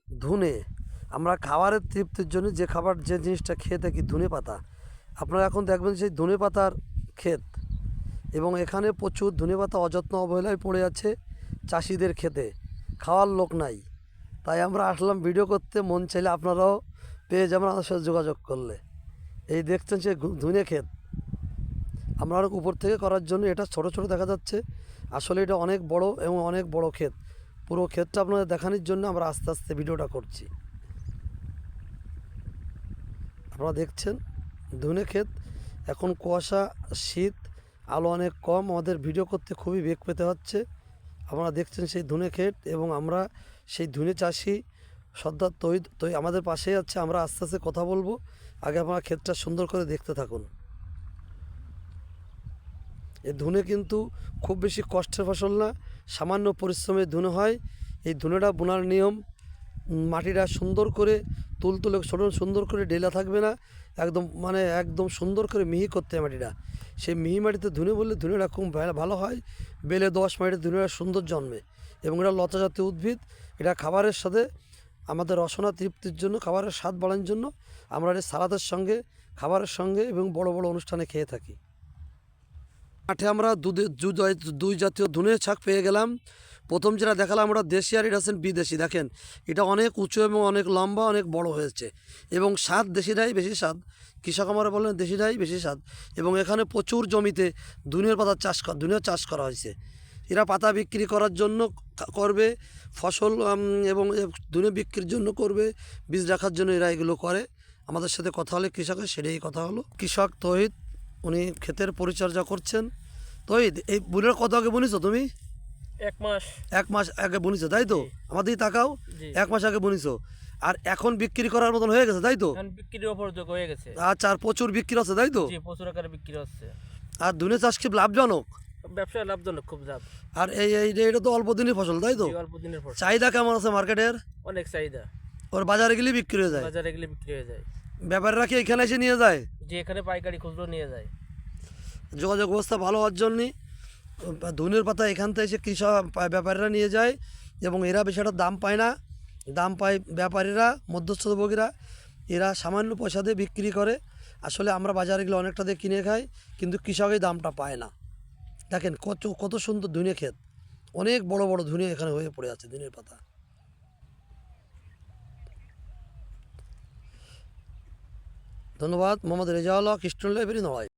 ধুনে। আমরা খাবারের তৃপ্তির জন্য যে জিনিসটা খেয়ে থাকি ধনে পাতা, আপনারা এখন দেখবেন সেই ধনে পাতার ক্ষেত, এবং এখানে প্রচুর ধনে পাতা অযত্ন অবহেলায় পড়ে আছে চাষিদের ক্ষেতে, খাওয়ার লোক নাই। তাই আমরা আসলাম ভিডিও করতে, মন চাইলে আপনারাও পেয়ে যাবেন আমাদের সাথে যোগাযোগ করলে। এই দেখছেন সেই ধনে ক্ষেত, আমরা অনেক উপর থেকে করার জন্য এটা ছোট ছোট দেখা যাচ্ছে, আসলে এটা অনেক বড় এবং অনেক বড় ক্ষেত। পুরো ক্ষেতটা আপনাদের দেখানোর জন্য আমরা আস্তে আস্তে ভিডিওটা করছি। আপনারা দেখছেন ধনে ক্ষেত, এখন কুয়াশা, শীত, আলো অনেক কম, আমাদের ভিডিও করতে খুবই বেগ পেতে হচ্ছে। আপনারা দেখছেন সেই ধনে ক্ষেত, এবং আমরা সেই ধনে চাষি সর্দার তৈদ আমাদের পাশেই আছে। আমরা আস্তে আস্তে কথা বলবো, আগে আপনারা ক্ষেতটা সুন্দর করে দেখতে থাকুন। এই ধনে কিন্তু খুব বেশি কষ্টের ফসল না, সামান্য পরিশ্রমে ধনে হয়। এই ধনেটা বোনার নিয়ম, মাটিটা সুন্দর করে তুলতুলে সুন্দর করে ডেলা থাকবে না, একদম সুন্দর করে মিহি করতে হয় মাটিটা। সেই মিহি মাটিতে ধনে বললে ধনেটা খুব ভালো হয়। বেলে দোআঁশ মাটিতে ধনেটা সুন্দর জন্মে, এবং এটা লতা জাতীয় উদ্ভিদ। এটা খাবারের সাথে, আমাদের রসনা তৃপ্তির জন্য, খাবারের স্বাদ বাড়ানোর জন্য আমরা এটা সালাদের সঙ্গে, খাবারের সঙ্গে এবং বড় বড় অনুষ্ঠানে খেয়ে থাকি। মাঠে আমরা দুই জাতীয় ধনের শাক পেয়ে গেলাম। প্রথম যেটা দেখালাম ওটা দেশি, আর এটা হচ্ছেন বিদেশি। দেখেন এটা অনেক উঁচু এবং অনেক লম্বা, অনেক বড় হয়েছে, এবং স্বাদ দেশিটাই বেশি স্বাদ। কৃষক আমরা বললেন দেশিটাই বেশি স্বাদ। এবং এখানে প্রচুর জমিতে ধনিয়ার চাষ করা হয়েছে। এরা পাতা বিক্রি করার জন্য করবে, ফসল এবং ধনে বিক্রির জন্য করবে, বীজ রাখার জন্য এরা এগুলো করে। আমাদের সাথে কথা হলে কৃষকের সেটাই কথা হলো। কৃষক তহিদ, উনি ক্ষেতের পরিচর্যা করছেন। তহিদ, এই বুনের কত আগে বুনিছো তুমি? 1 মাস আগে বুনিছো, তাই তো? আমার দিকে তাকাও, 1 মাস আগে বুনিছো, আর এখন বিক্রি করার মতন হয়ে গেছে, তাই তো? বিক্রির উপযোগ হয়ে গেছে। আচ্ছা, আর প্রচুর বিক্রি হচ্ছে, তাই তো? প্রচুর আকারে বিক্রি হচ্ছে। আর ধনে চাষ কি লাভজনক? ব্যবসায় লাভজনক, খুব লাভ। আর এটা তো অল্প দিনের ফসল, তাই তো? অল্প দিনের ফসল। চাহিদা কেমন আছে মার্কেটের? অনেক চাহিদা। ওর বাজারে গেলে বিক্রি হয়ে যায়? বাজারে গেলে বিক্রি হয়ে যায়। ব্যাপারীরা কি এখানে এসে নিয়ে যায়? যে এখানে পাইকারি খুচরো নিয়ে যায়। যোগাযোগ ব্যবস্থা ভালো হওয়ার জন্যই ধনের পাতা এখান থেকে এসে কৃষক ব্যাপারীরা নিয়ে যায়, এবং এরা বেশি একটা দাম পায় না। দাম পায় ব্যাপারীরা, মধ্যস্থভোগীরা। এরা সামান্য পয়সা দিয়ে বিক্রি করে। আসলে আমরা বাজারে গেলে অনেকটা দিয়ে কিনে খাই, কিন্তু কৃষক এই দামটা পায় না। দেখেন কত সুন্দর ধনে ক্ষেত, অনেক বড় বড় ধনে এখানে হয়ে পড়ে আছে, ধনের পাতা। ধন্যবাদ। Mohammad Rezaul Haque, eastern library, Narail.